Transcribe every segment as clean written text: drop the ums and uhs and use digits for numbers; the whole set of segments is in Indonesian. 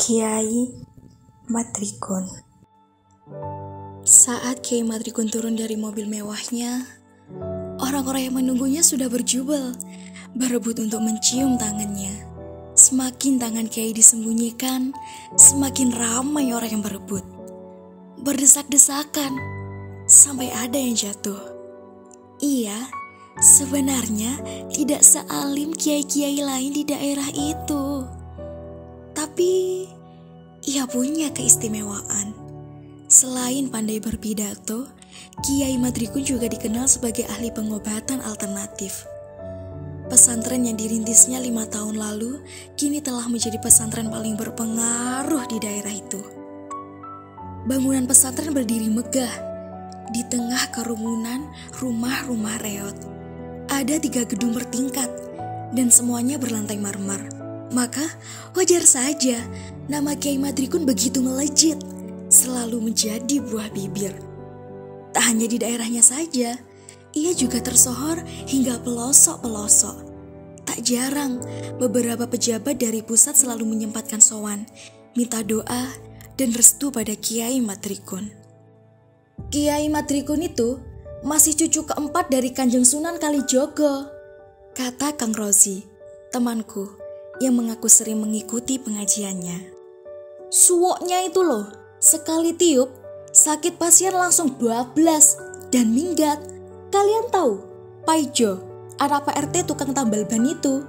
Kiai Madrikun. Saat Kiai Madrikun turun dari mobil mewahnya, orang-orang yang menunggunya sudah berjubel, berebut untuk mencium tangannya. Semakin tangan Kiai disembunyikan, semakin ramai orang yang berebut. Berdesak-desakan, sampai ada yang jatuh. Ia sebenarnya tidak sealim kiai-kiai lain di daerah itu. Tapi ia punya keistimewaan. Selain pandai berpidato, Kiai Madrikun juga dikenal sebagai ahli pengobatan alternatif. Pesantren yang dirintisnya 5 tahun lalu kini telah menjadi pesantren paling berpengaruh di daerah itu. Bangunan pesantren berdiri megah di tengah kerumunan rumah-rumah reot. Ada 3 gedung bertingkat dan semuanya berlantai marmer. Maka wajar saja nama Kiai Madrikun begitu melejit, selalu menjadi buah bibir. Tak hanya di daerahnya saja, ia juga tersohor hingga pelosok-pelosok. Tak jarang beberapa pejabat dari pusat selalu menyempatkan sowan, minta doa dan restu pada Kiai Madrikun. Kiai Madrikun itu masih cucu keempat dari Kanjeng Sunan Kalijogo, kata Kang Rozi, temanku yang mengaku sering mengikuti pengajiannya. Suwoknya itu loh, sekali tiup, sakit pasien langsung 12 dan minggat. Kalian tahu, Paijo, anak Pak RT tukang tambal ban itu,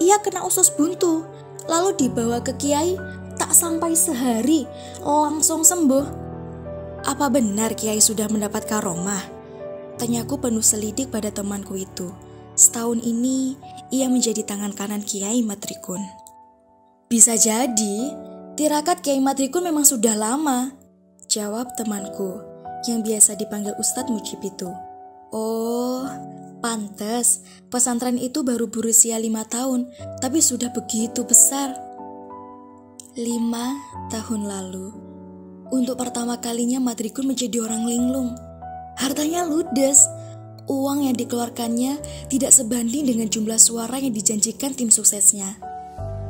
ia kena usus buntu, lalu dibawa ke Kiai, tak sampai sehari, langsung sembuh. Apa benar Kiai sudah mendapat karomah? Tanyaku penuh selidik pada temanku itu. Setahun ini, ia menjadi tangan kanan Kiai Madrikun. Bisa jadi, tirakat Kiai Madrikun memang sudah lama, jawab temanku, yang biasa dipanggil Ustadz Mujib itu. Oh, pantes, pesantren itu baru berusia 5 tahun, tapi sudah begitu besar. 5 tahun lalu, untuk pertama kalinya Madrikun menjadi orang linglung. Hartanya ludes. Uang yang dikeluarkannya tidak sebanding dengan jumlah suara yang dijanjikan tim suksesnya.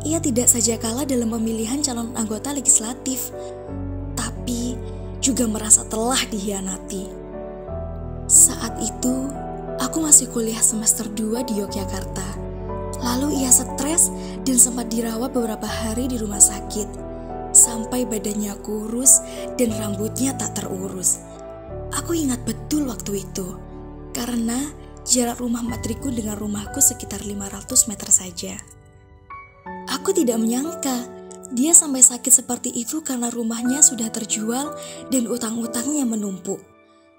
Ia tidak saja kalah dalam pemilihan calon anggota legislatif, tapi juga merasa telah dihianati. Saat itu, aku masih kuliah semester 2 di Yogyakarta. Lalu ia stres dan sempat dirawat beberapa hari di rumah sakit, sampai badannya kurus dan rambutnya tak terurus. Aku ingat betul waktu itu, karena jarak rumah Madrikun dengan rumahku sekitar 500 meter saja. Aku tidak menyangka dia sampai sakit seperti itu karena rumahnya sudah terjual dan utang-utangnya menumpuk.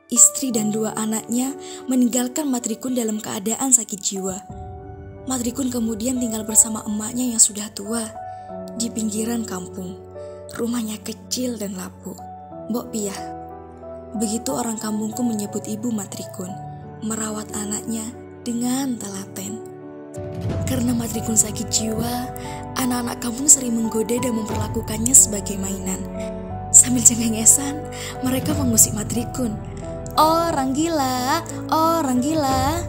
Istri dan 2 anaknya meninggalkan Madrikun dalam keadaan sakit jiwa. Madrikun kemudian tinggal bersama emaknya yang sudah tua di pinggiran kampung. Rumahnya kecil dan lapuk. Mbok Piah, begitu orang kampungku menyebut ibu Madrikun, merawat anaknya dengan telaten. Karena Madrikun sakit jiwa, anak-anak kampung sering menggoda dan memperlakukannya sebagai mainan. Sambil cengengesan, mereka mengusik Madrikun. Orang gila, orang gila.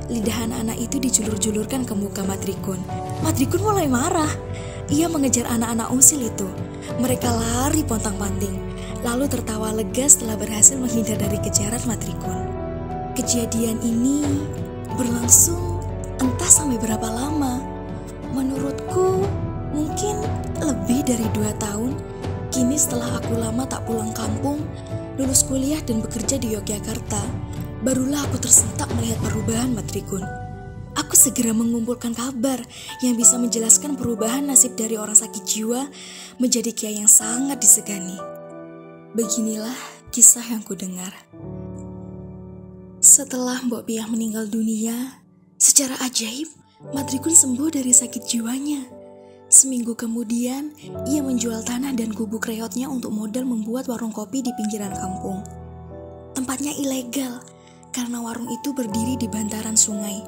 Lidah anak-anak itu dijulur-julurkan ke muka Madrikun. Madrikun mulai marah. Ia mengejar anak-anak usil itu. Mereka lari pontang-panting, lalu tertawa lega setelah berhasil menghindar dari kejaran Madrikun. Kejadian ini berlangsung entah sampai berapa lama. Menurutku mungkin lebih dari 2 tahun. Kini setelah aku lama tak pulang kampung, lulus kuliah dan bekerja di Yogyakarta, barulah aku tersentak melihat perubahan Madrikun. Aku segera mengumpulkan kabar yang bisa menjelaskan perubahan nasib dari orang sakit jiwa menjadi kiai yang sangat disegani. Beginilah kisah yang kudengar. Setelah Mbok Piah meninggal dunia, secara ajaib, Madrikun sembuh dari sakit jiwanya. Seminggu kemudian, ia menjual tanah dan gubuk reotnya untuk modal membuat warung kopi di pinggiran kampung. Tempatnya ilegal, karena warung itu berdiri di bantaran sungai,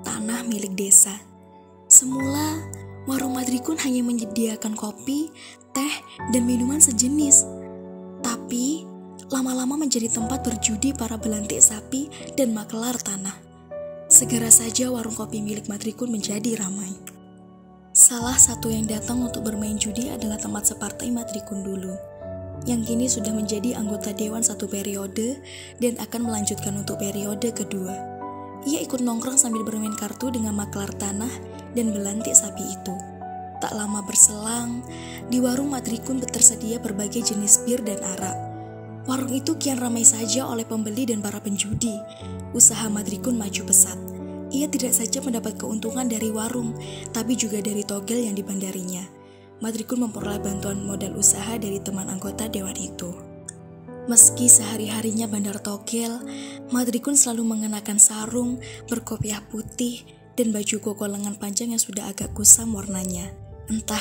tanah milik desa. Semula, warung Madrikun hanya menyediakan kopi, teh, dan minuman sejenis. Tapi, lama-lama menjadi tempat berjudi para belantik sapi dan makelar tanah. Segera saja warung kopi milik Madrikun menjadi ramai. Salah satu yang datang untuk bermain judi adalah teman separtai Madrikun dulu, yang kini sudah menjadi anggota dewan satu periode dan akan melanjutkan untuk periode kedua. Ia ikut nongkrong sambil bermain kartu dengan maklar tanah dan belantik sapi itu. Tak lama berselang, di warung Madrikun tersedia berbagai jenis bir dan arak. Warung itu kian ramai saja oleh pembeli dan para penjudi. Usaha Madrikun maju pesat. Ia tidak saja mendapat keuntungan dari warung, tapi juga dari togel yang dibandarinya. Madrikun memperoleh bantuan modal usaha dari teman anggota dewan itu. Meski sehari-harinya bandar togel, Madrikun selalu mengenakan sarung, berkopiah putih, dan baju koko lengan panjang yang sudah agak kusam warnanya. Entah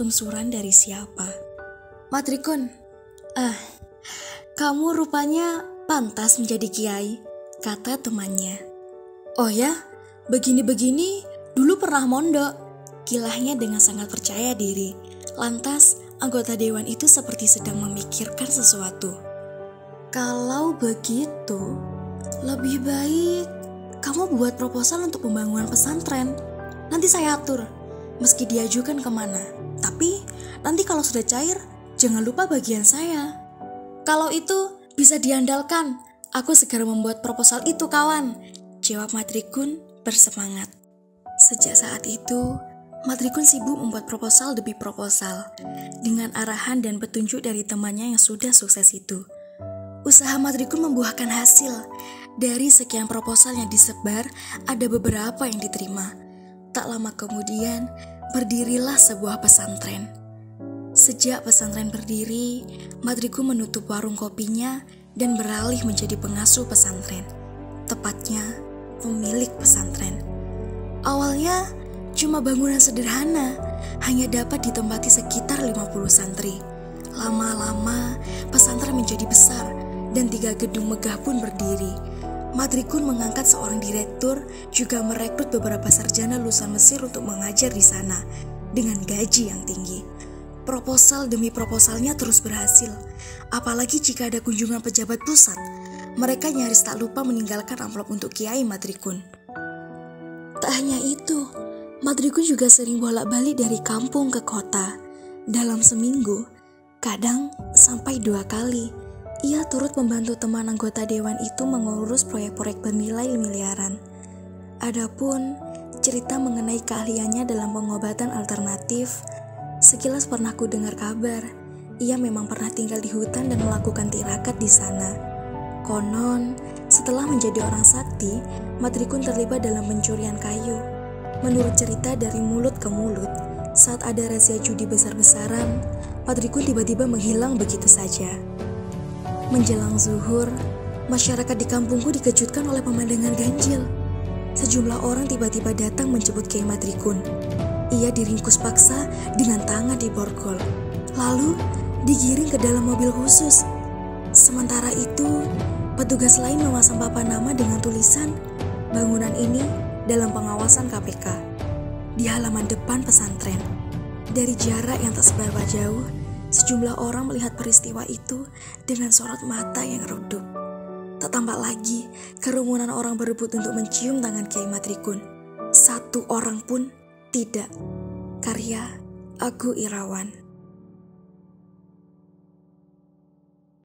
lungsuran dari siapa. "Madrikun, kamu rupanya pantas menjadi kiai," kata temannya. "Oh ya, begini-begini dulu pernah mondok," kilahnya dengan sangat percaya diri. Lantas anggota dewan itu seperti sedang memikirkan sesuatu. "Kalau begitu, lebih baik kamu buat proposal untuk pembangunan pesantren. Nanti saya atur, meski diajukan kemana. Tapi nanti kalau sudah cair, jangan lupa bagian saya." "Kalau itu bisa diandalkan, aku segera membuat proposal itu, kawan," jawab Madrikun bersemangat. Sejak saat itu, Madrikun sibuk membuat proposal demi proposal, dengan arahan dan petunjuk dari temannya yang sudah sukses itu. Usaha Madrikun membuahkan hasil. Dari sekian proposal yang disebar, ada beberapa yang diterima. Tak lama kemudian, berdirilah sebuah pesantren. Sejak pesantren berdiri, Madrikun menutup warung kopinya dan beralih menjadi pengasuh pesantren. Tepatnya, pemilik pesantren. Awalnya cuma bangunan sederhana, hanya dapat ditempati sekitar 50 santri. Lama-lama pesantren menjadi besar dan 3 gedung megah pun berdiri. Madrikun mengangkat seorang direktur, juga merekrut beberapa sarjana lulusan Mesir untuk mengajar di sana dengan gaji yang tinggi. Proposal demi proposalnya terus berhasil, apalagi jika ada kunjungan pejabat pusat. Mereka nyaris tak lupa meninggalkan amplop untuk Kiai Madrikun. Tak hanya itu, Madrikun juga sering bolak-balik dari kampung ke kota. Dalam seminggu, kadang sampai 2 kali, ia turut membantu teman anggota dewan itu mengurus proyek-proyek bernilai miliaran. Adapun cerita mengenai keahliannya dalam pengobatan alternatif, sekilas pernah ku dengar kabar. Ia memang pernah tinggal di hutan dan melakukan tirakat di sana. Konon, setelah menjadi orang sakti, Madrikun terlibat dalam pencurian kayu. Menurut cerita dari mulut ke mulut, saat ada razia judi besar-besaran, Madrikun tiba-tiba menghilang begitu saja. Menjelang zuhur, masyarakat di kampungku dikejutkan oleh pemandangan ganjil. Sejumlah orang tiba-tiba datang menjemput Kiai Madrikun. Ia diringkus paksa dengan tangan diborgol, lalu digiring ke dalam mobil khusus. Sementara itu, petugas lain memasang papan nama dengan tulisan, "Bangunan ini dalam pengawasan KPK," di halaman depan pesantren. Dari jarak yang tak seberapa jauh, sejumlah orang melihat peristiwa itu dengan sorot mata yang redup. Tak tampak lagi kerumunan orang berebut untuk mencium tangan Kiai Madrikun. Satu orang pun tidak. Karya Agu Irawan.